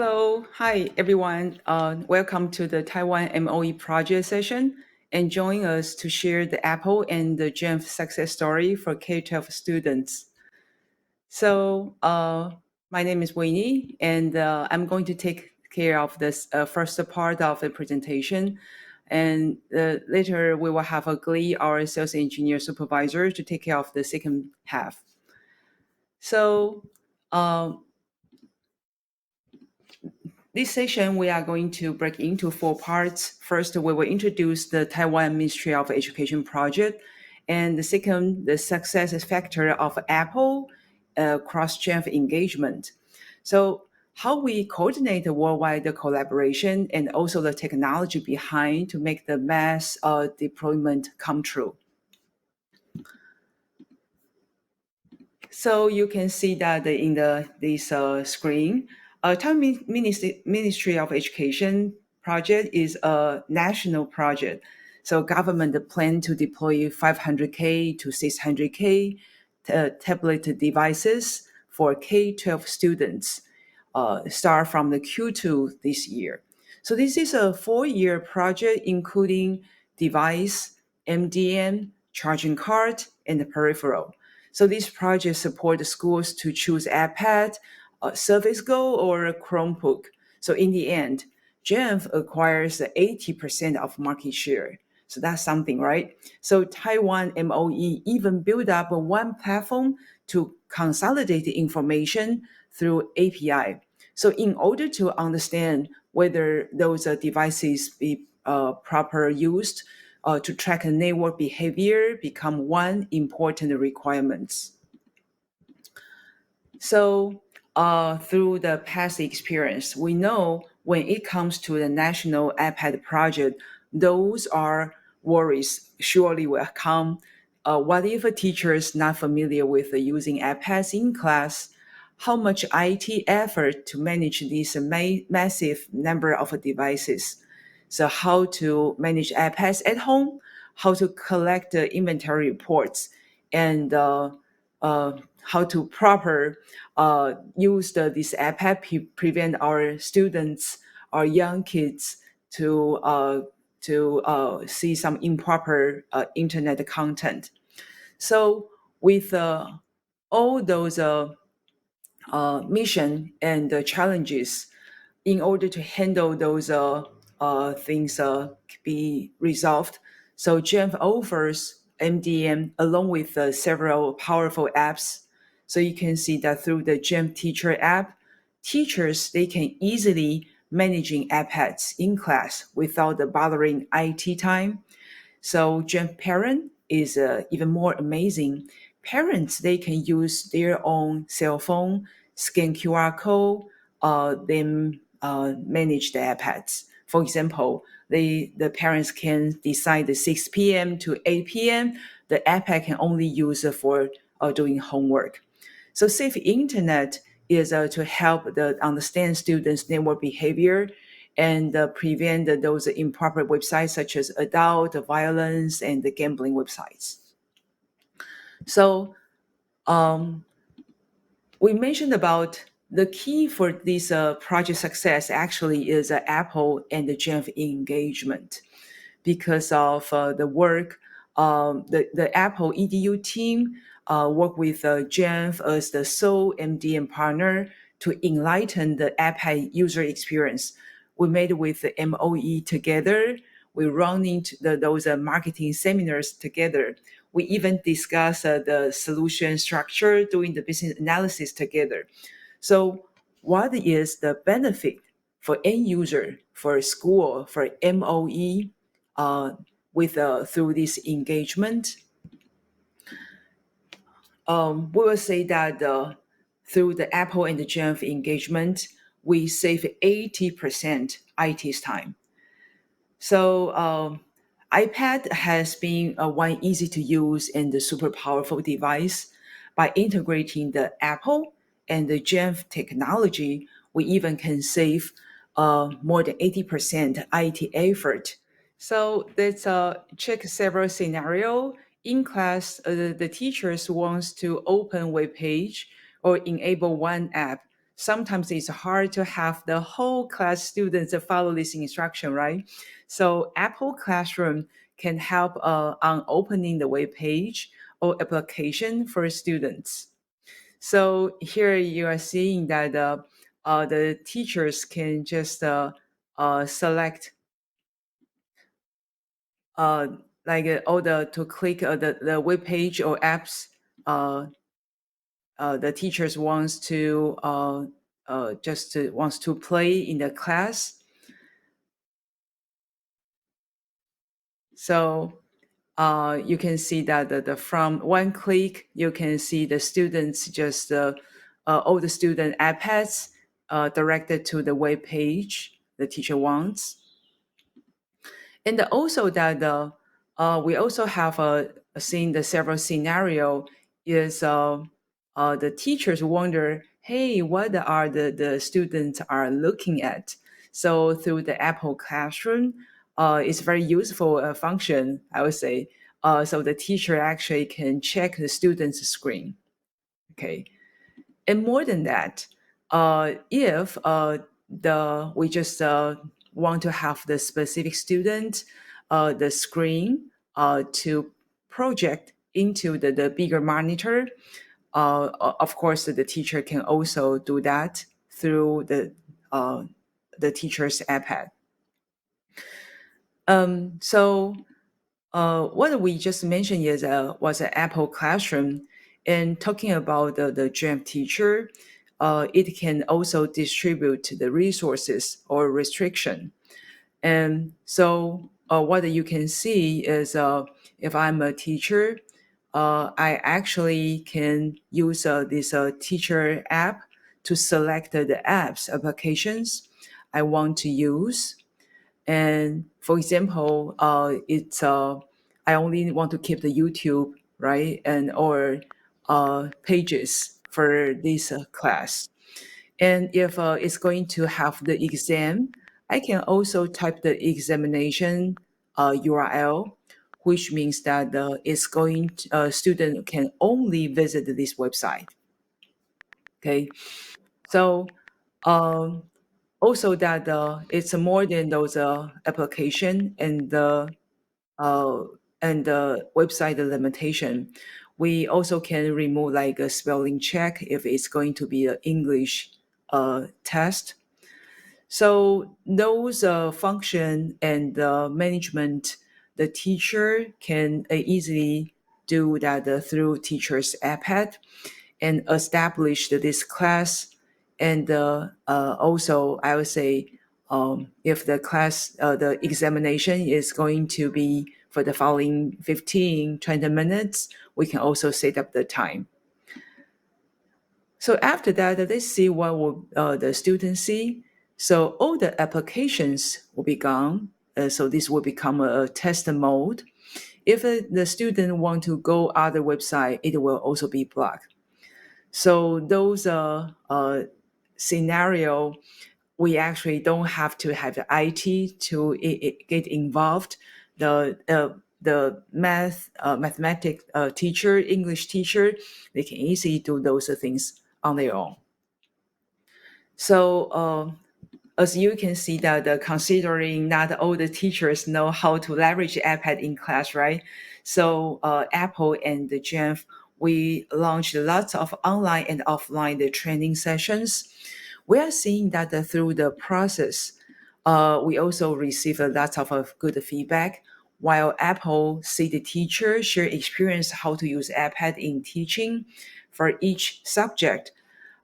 Hello, hi everyone. Welcome to the Taiwan MOE project session and join us to share the Apple and the Jamf success story for K-12 students. So, my name is Winnie, and I'm going to take care of this first part of the presentation. And later we will have a Glee, our sales engineer supervisor, to take care of the second half. So, this session, we are going to break into four parts. First, we will introduce the Taiwan Ministry of Education project. And the second, the success factor of Apple cross-Jamf engagement. So how we coordinate the worldwide collaboration and also the technology behind to make the mass deployment come true. So you can see that in this screen, Taiwan Ministry of Education project is a national project. So government plan to deploy 500K to 600K tablet devices for K-12 students, start from the Q2 this year. So this is a 4-year project including device, MDM, charging card, and the peripheral. So this project supports schools to choose iPad, Surface Go, or a Chromebook. So in the end, Jamf acquires 80% of market share. So that's something, right? So Taiwan MOE even built up one platform to consolidate the information through API. So in order to understand whether those devices be proper used, to track network behavior become one important requirement. So through the past experience, we know when it comes to the national iPad project, those are worries surely will come. What if a teacher is not familiar with using iPads in class? How much IT effort to manage this massive number of devices? So how to manage iPads at home, how to collect the inventory reports, and how to proper use this iPad prevent our students, our young kids to see some improper internet content. So with all those mission and challenges, in order to handle those things be resolved. So Jamf offers MDM along with several powerful apps. So you can see that through the Jamf Teacher app, teachers, they can easily managing iPads in class without the bothering IT time. So Jamf Parent is even more amazing. Parents, they can use their own cell phone, scan QR code, then manage the iPads. For example, the parents can decide the 6 p.m. to 8 p.m. The iPad can only use for doing homework. So safe internet is to help understand students' network behavior and prevent those improper websites such as adult violence and the gambling websites. So we mentioned about the key for this project success actually is Apple and the Jamf engagement. Because of the work, the Apple EDU team work with Jamf as the sole MDM partner to enlighten the iPad user experience. We made with the MOE together. We run into those marketing seminars together. We even discuss the solution structure, doing the business analysis together. So what is the benefit for end user, for school, for MOE through this engagement? We will say that through the Apple and the Jamf engagement, we save 80% IT's time. So iPad has been one easy to use and the super powerful device. By integrating the Apple and the Jamf technology, we even can save more than 80% IT effort. So let's check several scenarios. In class, the teachers wants to open web page or enable one app. sometimes it's hard to have the whole class students follow this instruction, right? So Apple Classroom can help on opening the web page or application for students. So here you are seeing that the teachers can just select uh, like all the to click the web page or apps uh, the teachers wants to play in the class. So you can see that from one click, you can see the students just all the student iPads directed to the web page the teacher wants. And also that we also have seen the several scenario is the teachers wonder, hey, what are the students are looking at? So through the Apple Classroom, it's very useful function, I would say. So the teacher actually can check the student's screen. Okay, and more than that, if the we just want to have the specific student the screen to project into the bigger monitor, of course the teacher can also do that through the teacher's iPad. So what we just mentioned is was an Apple Classroom. And talking about the Jamf teacher, it can also distribute the resources or restriction. And so what you can see is if I'm a teacher, I actually can use this teacher app to select the apps, applications I want to use. And for example, it's I only want to keep the YouTube, right, and or pages for this class. And if it's going to have the exam, I can also type the examination URL, which means that it's going to, student can only visit this website. Okay, so um, also that it's more than those application uh, and the website limitation. We also can remove like a spelling check if it's going to be an English test. So those function and management, the teacher can easily do that through teacher's iPad and establish this class. And also, I would say, if the class, the examination is going to be for the following 15-20 minutes, we can also set up the time. So after that, let's see what will the students see. So all the applications will be gone. So this will become a test mode. If the student want to go other website, it will also be blocked. So those scenario, we actually don't have to have the IT to get involved. The mathematics teacher, English teacher, they can easily do those things on their own. So as you can see that considering not all the teachers know how to leverage iPad in class, right? So Apple and the Jamf, we launched lots of online and offline the training sessions. We are seeing that through the process, we also receive a lot of good feedback. While Apple see the teacher share experience how to use iPad in teaching for each subject,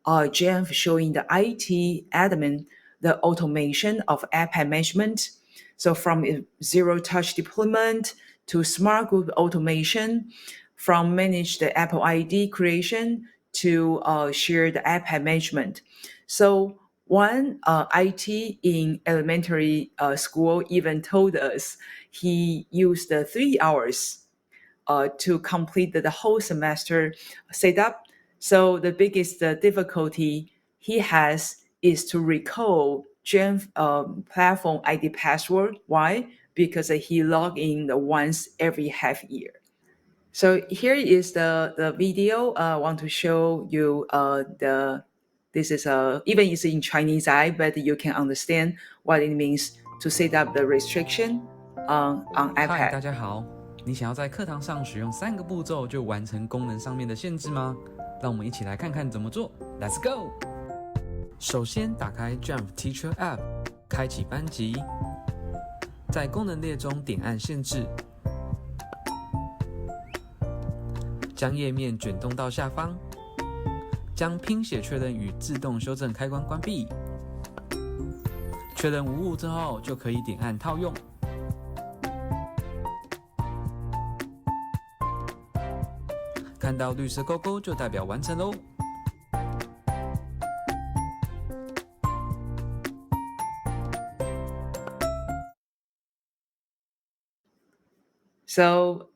Jamf showing the IT admin the automation of iPad management. So from zero touch deployment to smart group automation, from manage the Apple ID creation to share the iPad management. So one IT in elementary school even told us he used 3 hours to complete the whole semester setup. So the biggest difficulty he has is to recall Jamf platform ID password. Why? Because he log in once every half year. So here is the video. I want to show you this is even it's in Chinese eye, but you can understand what it means to set up the restriction on 嗨，大 iPad. 家好！你想要在课堂上使用3个步骤就完成功能上面的限制吗？让我们一起来看看怎么做。Let's go！ 首先打开 Jamf Teacher App， 开启班级，在功能列中点按限制，将页面卷动到下方，将拼写确认与自动修正开关关闭。确认无误之后，就可以点按套用。看到绿色勾勾就代表完成咯。So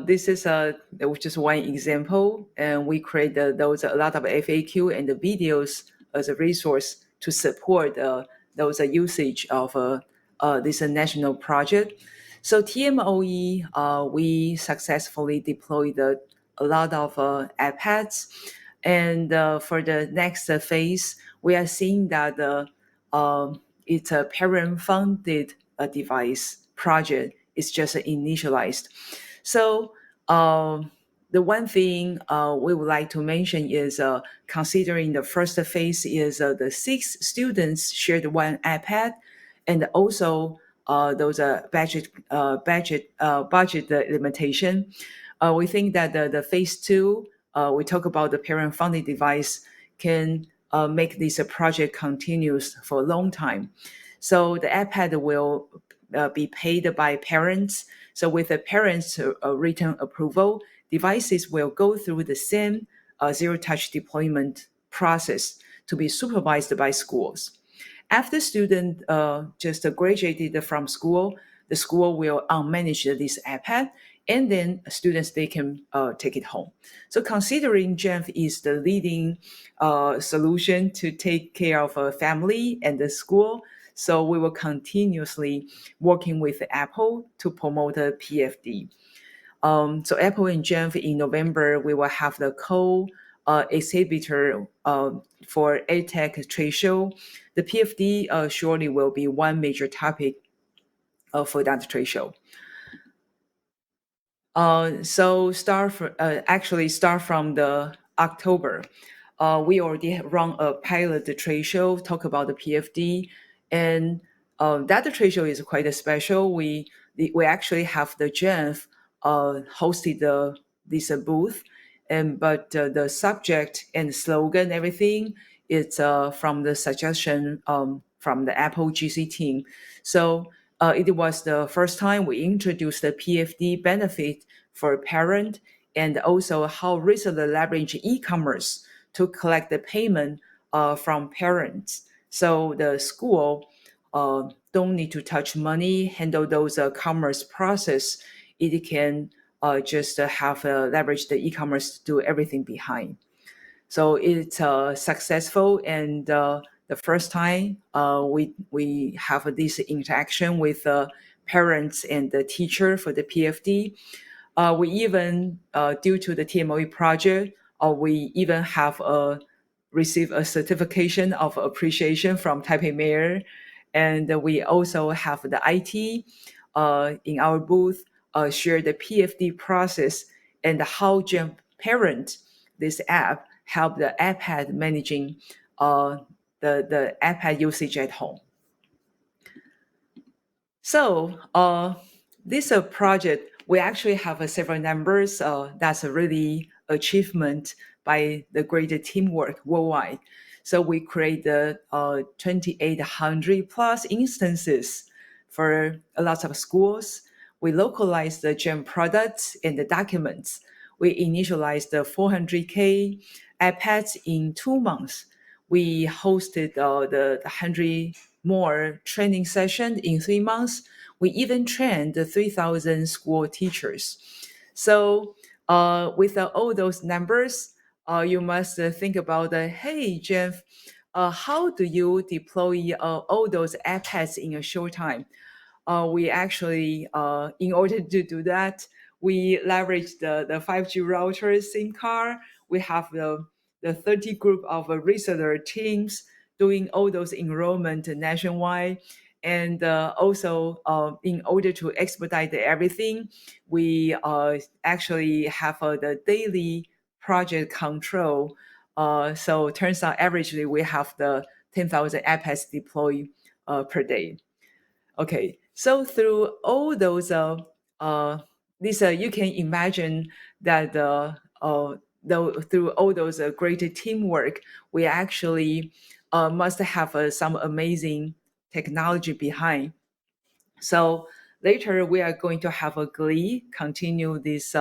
this is just one example, and we created those a lot of FAQ and the videos as a resource to support those usage of this national project. So TMOE, we successfully deployed a lot of iPads, and for the next phase, we are seeing that it's a parent-funded device project. It's just initialized. So the one thing we would like to mention is considering the first phase is the 6 students shared one iPad, and also those budget limitation. We think that the phase 2, we talk about the parent-funded device, can make this project continuous for a long time. So the iPad will be paid by parents. So with the parents' written approval, devices will go through the same zero-touch deployment process to be supervised by schools. After student just graduated from school, the school will manage this iPad, and then students, they can take it home. So considering Jamf is the leading solution to take care of a family and the school, so we will continuously working with Apple to promote the PFD. So Apple and Jamf in November, we will have the co-exhibitor for EdTech trade show. The PFD surely will be one major topic for that trade show. So start from the October. We already run a pilot trade show, talk about the PFD, and that trade show is quite special. We actually have the Jamf hosted this booth, but the subject and slogan, everything, it's from the suggestion from the Apple GC team. So it was the first time we introduced the PFD benefit for parent, and also how recently leverage e-commerce to collect the payment from parents. So the school don't need to touch money, handle those commerce process. It can just have leverage the e-commerce to do everything behind. So it's successful, and the first time we have this interaction with parents and the teacher for the PFD. We even, due to the TMOE project, we even have received a certification of appreciation from Taipei Mayor, and we also have the IT in our booth share the PFD process and how Jamf Parent, this app, help the iPad managing the iPad usage at home. So this project, we actually have several numbers. That's a really achievement by the greater teamwork worldwide. So we created 2,800 plus instances for a lot of schools. We localized the Jamf products and the documents. We initialized the 400K iPads in 2 months. We hosted the 100 more training sessions in 3 months. We even trained 3,000 school teachers. So with all those numbers, you must think about, hey, Jeff, how do you deploy all those iPads in a short time? We actually, in order to do that, we leverage the 5G router SIM card. We have the the 30 group of researcher teams doing all those enrollment nationwide. And also, in order to expedite everything, we actually have the daily project control. So it turns out averagely we have the 10,000 iPads deployed per day. Okay, so through all those, this you can imagine that through all those great teamwork, we actually must have some amazing technology behind. So later we are going to have a Glee continue this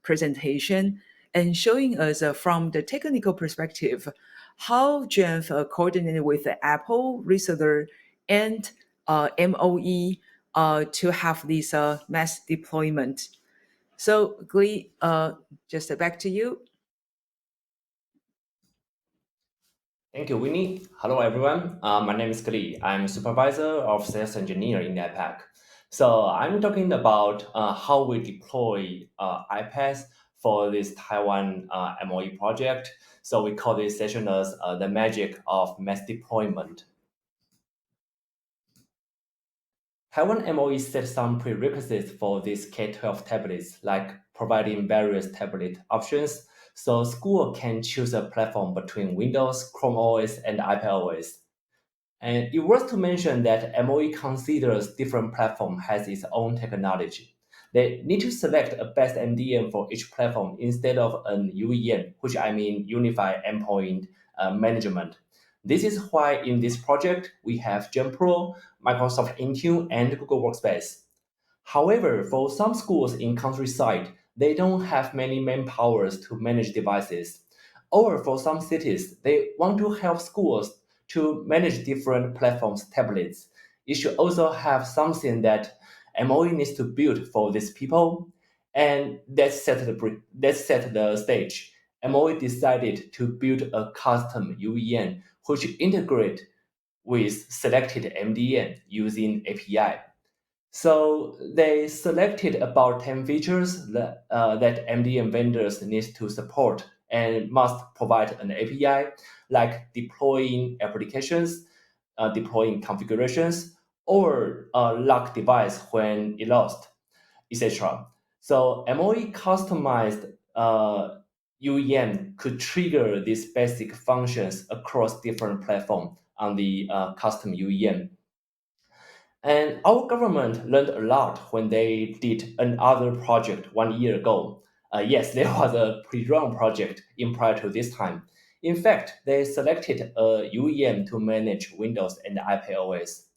presentation and showing us from the technical perspective how Jamf coordinated with the Apple reseller and MOE to have this mass deployment. So Glee, just back to you. Thank you, Winnie. Hello, everyone. My name is Kli. I'm supervisor of sales engineer in APAC. So I'm talking about how we deploy iPads for this Taiwan MOE project. So we call this session as the magic of mass deployment. Taiwan MOE set some prerequisites for these K-12 tablets, like providing various tablet options, so school can choose a platform between Windows, Chrome OS, and iPad OS. And it worth to mention that MOE considers different platform has its own technology. They need to select a best MDM for each platform instead of an UEM, which I mean Unified Endpoint Management. This is why in this project, we have GenPro, Microsoft Intune, and Google Workspace. However, for some schools in countryside, they don't have many manpowers to manage devices. Or for some cities, they want to help schools to manage different platforms, tablets. It should also have something that MOE needs to build for these people. And that set the stage. MOE decided to build a custom UEM which integrate with selected MDM using API. So they selected about 10 features that MDM vendors need to support and must provide an API, like deploying applications, deploying configurations, or lock device when it lost, etc. So MOE customized UEM could trigger these basic functions across different platforms on the custom UEM. And our government learned a lot when they did another project 1 year ago. Yes, there was a pre-run project in prior to this time. In fact, they selected a UEM to manage Windows and iPad OS.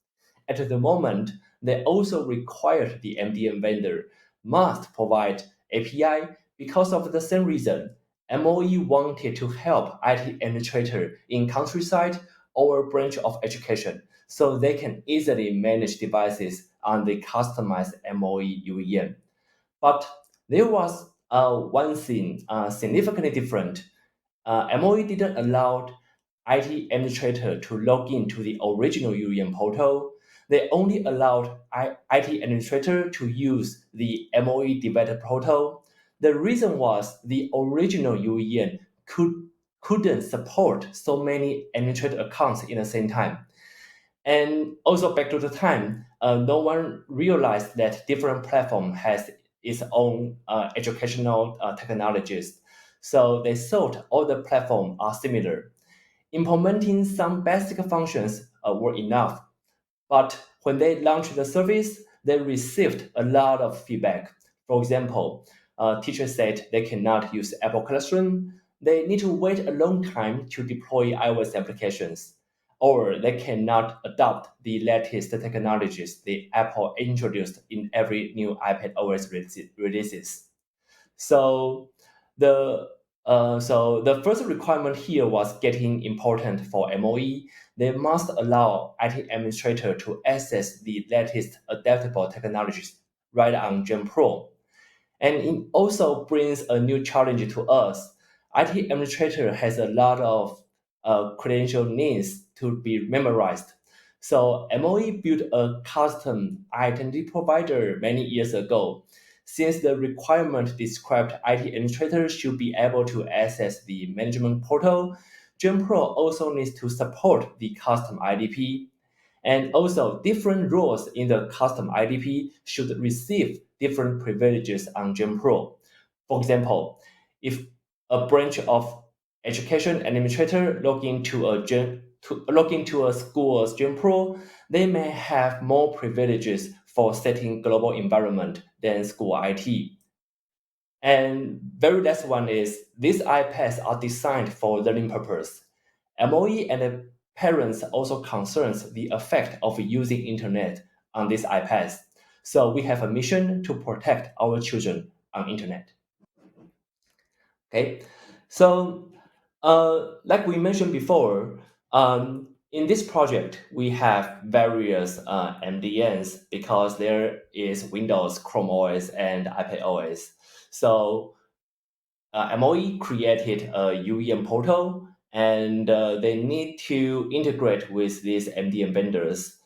At the moment, they also required the MDM vendor must provide API because of the same reason. MOE wanted to help IT administrator in countryside or branch of education so they can easily manage devices on the customized MOE UEM. But there was one thing significantly different. MOE didn't allow IT administrator to log into the original UEM portal. They only allowed IT administrator to use the MOE developer portal. The reason was the original UEM couldn't support so many administrator accounts in the same time. And also back to the time, no one realized that different platform has its own educational technologies. So they thought all the platforms are similar. Implementing some basic functions were enough. But when they launched the service, they received a lot of feedback. For example, teachers said they cannot use Apple Classroom. They need to wait a long time to deploy iOS applications, or they cannot adopt the latest technologies the Apple introduced in every new iPad OS releases. So the first requirement here was getting important for MOE. They must allow IT administrator to access the latest adaptable technologies right on GenPro. And it also brings a new challenge to us. IT administrator has a lot of credential needs to be memorized. So MOE built a custom identity provider many years ago. since the requirement described IT administrators should be able to access the management portal, GenPro also needs to support the custom IDP. And also, different roles in the custom IDP should receive different privileges on GenPro. For example, if a branch of education administrator log into a school's GenPro, they may have more privileges for setting global environment than school IT. And very last one is these iPads are designed for learning purpose. MOE and the parents also concerns the effect of using internet on these iPads. So we have a mission to protect our children on internet. Okay, so like we mentioned before, in this project we have various MDNs because there is Windows, Chrome OS, and iPad OS. So MOE created a UEM portal, and they need to integrate with these MDM vendors.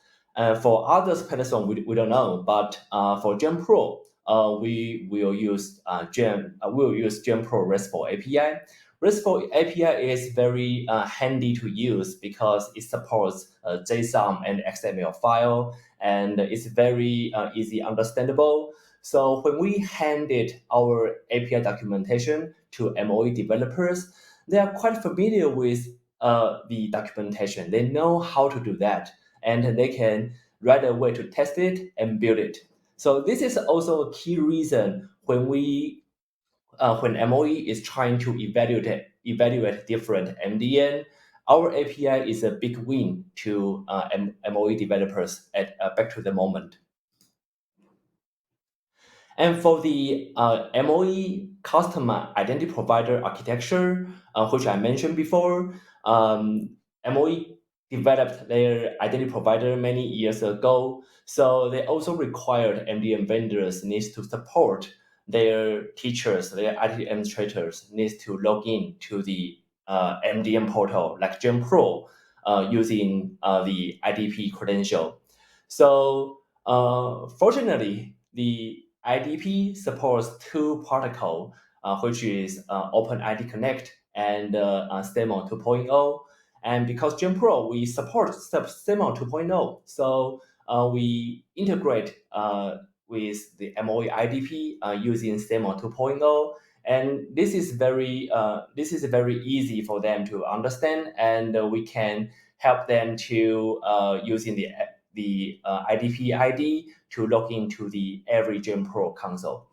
For others platform, we don't know, but for GenPro, we will use GenPro RESTful API. RESTful API is very handy to use because it supports JSON and XML file, and it's very easy understandable. So when we handed our API documentation to MOE developers, they are quite familiar with the documentation. They know how to do that, and they can right away to test it and build it. So this is also a key reason when when MOE is trying to evaluate different MDN, our API is a big win to MOE developers at back to the moment. And for the MOE customer identity provider architecture, which I mentioned before, MOE developed their identity provider many years ago. So they also required MDM vendors needs to support their teachers, their IT administrators needs to log in to the MDM portal like GenPro using the IDP credential. So fortunately, the IDP supports two protocols, which is OpenID Connect and STEMO 2.0. And because GenPro, we support STEMO 2.0, so we integrate with the MOE IDP using STEMO 2.0. And this is very easy for them to understand, and we can help them to using the IDP ID to log into the every GenPro console.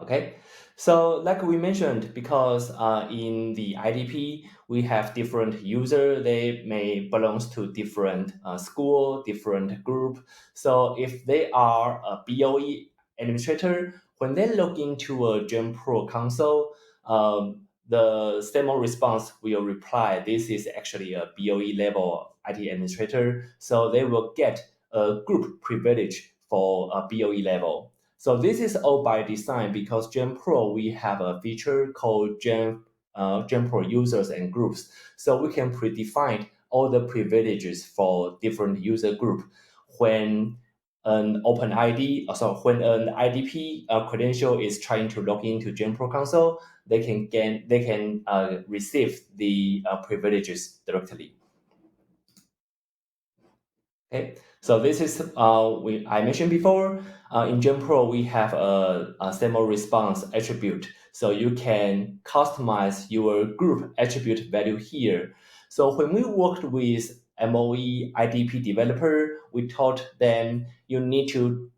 Okay, so like we mentioned, because in the IDP we have different user, they may belongs to different school, different group. So if they are a BOE administrator, when they log into a GenPro console, the STEMO response will reply, this is actually a BOE level IT administrator. So they will get a group privilege for a BOE level. So this is all by design because GenPro, we have a feature called GenPro users and groups. So we can predefine all the privileges for different user group. When an OpenID, so when an IDP credential is trying to log into GenPro console, they can receive the privileges directly. Okay, so this is I mentioned before. In GenPro, we have a STEMO response attribute, so you can customize your group attribute value here. So when we worked with MOE IDP developer, we taught them you need to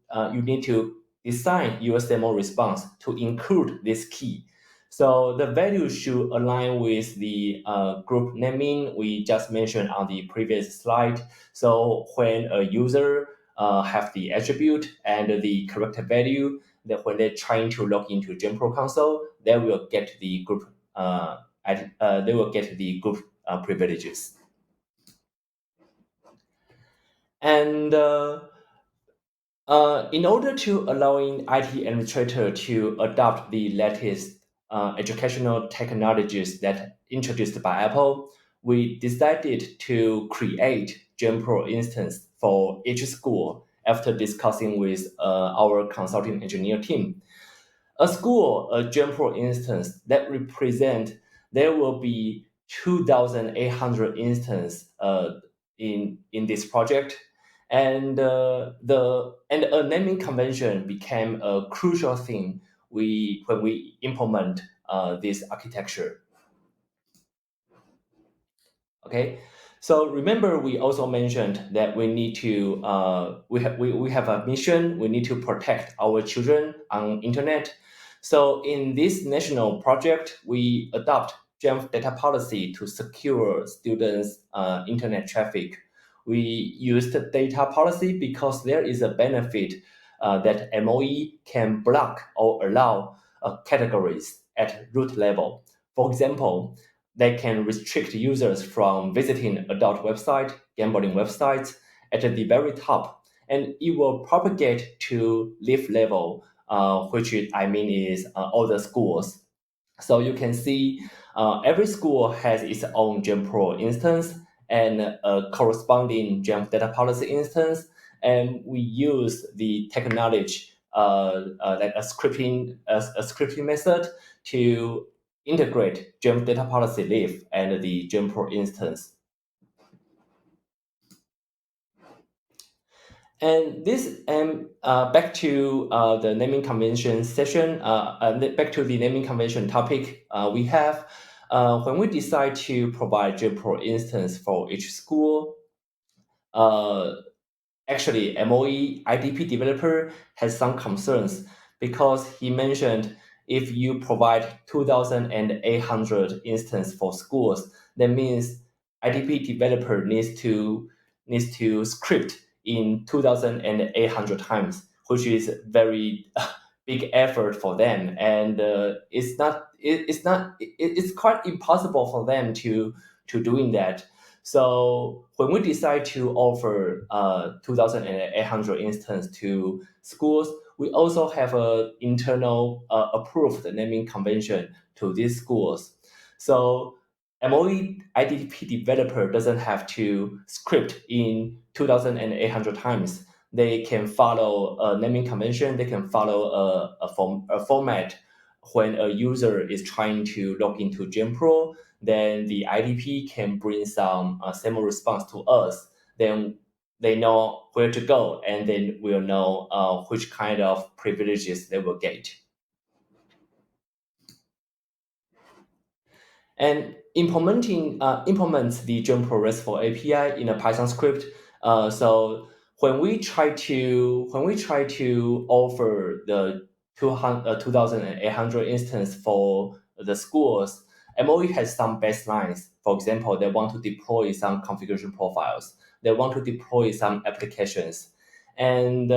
design your STEMO response to include this key. So the value should align with the group naming we just mentioned on the previous slide. So when a user have the attribute and the correct value, that when they're trying to log into GenPro console, they will get the group privileges. And in order to allowing IT administrator to adopt the latest educational technologies that introduced by Apple, we decided to create GenPro instance for each school after discussing with our consulting engineer team. A school, a JPro instance that represent there will be 2,800 instances in this project, and a naming convention became a crucial thing when we implement this architecture. Okay, so remember we also mentioned that we need to we have a mission. We need to protect our children on internet. So in this national project, we adopt Jamf data policy to secure students' internet traffic. We used data policy because there is a benefit that MOE can block or allow categories at root level. For example, they can restrict users from visiting adult website, gambling websites at the very top, and it will propagate to leaf level, which I mean is all the schools. So you can see every school has its own JPro instance and a corresponding Jamf data policy instance, and we use the technology like a scripting method to integrate Jamf data policy leaf and the JPro instance. And this back to the naming convention session, back to the naming convention topic we have. When we decide to provide JPro instance for each school, actually MOE IDP developer has some concerns because he mentioned if you provide 2,800 instance for schools, that means IDP developer needs to script in 2,800 times, which is very big effort for them, and it's quite impossible for them to doing that. So when we decide to offer 2,800 instance to schools, we also have a internal approved naming convention to these schools. So MOE IDP developer doesn't have to script in 2,800 times. They can follow a naming convention. They can follow a format when a user is trying to log into JPro. Then the IDP can bring some SAML response to us. Then they know where to go, and then we'll know which kind of privileges they will get. And implements the JPro RESTful API in a Python script. So when we try to offer the 2,800 instance for the schools, MOE has some baselines. For example, they want to deploy some configuration profiles. They want to deploy some applications. And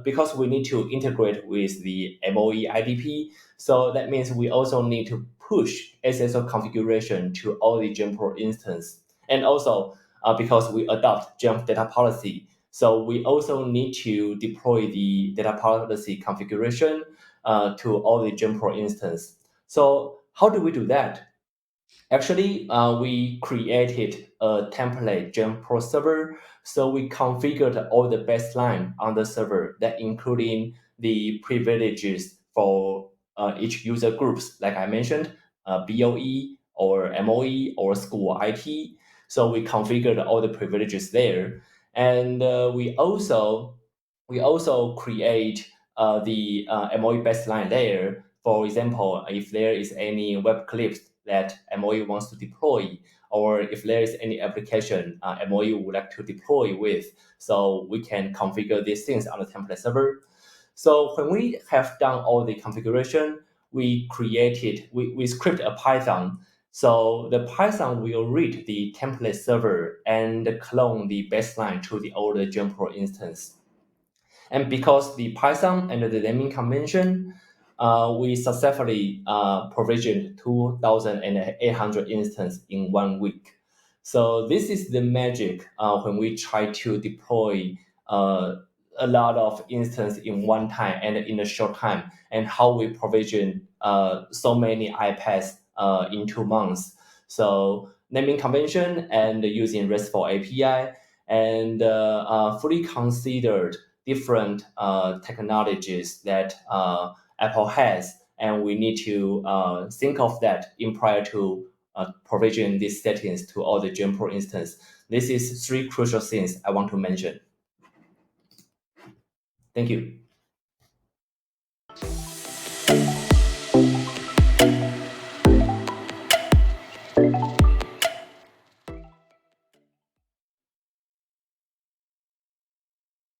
because we need to integrate with the MOE IDP, so that means we also need to push SSO configuration to all the JPro instance. And also because we adopt Jamf data policy, so we also need to deploy the data policy configuration to all the JPro instance. So how do we do that? Actually, we created a template JPro server. So we configured all the baseline on the server that including the privileges for each user groups, like I mentioned, BOE or MOE or school IT. So we configured all the privileges there. And we also create the MOE baseline layer. For example, if there is any web clips that MOE wants to deploy, or if there is any application MOE would like to deploy with, so we can configure these things on the template server. So when we have done all the configuration, we script a Python. So the Python will read the template server and clone the baseline to the older JPro instance. And because the Python and the naming convention, we successfully provisioned 2,800 instances in 1 week. So this is the magic when we try to deploy a lot of instances in one time and in a short time, and how we provision so many iPads in 2 months. So naming convention and using RESTful API and fully considered different technologies that Apple has, and we need to think of that in prior to provision these settings to all the Jamf Pro instance. This is 3 crucial things I want to mention. Thank you.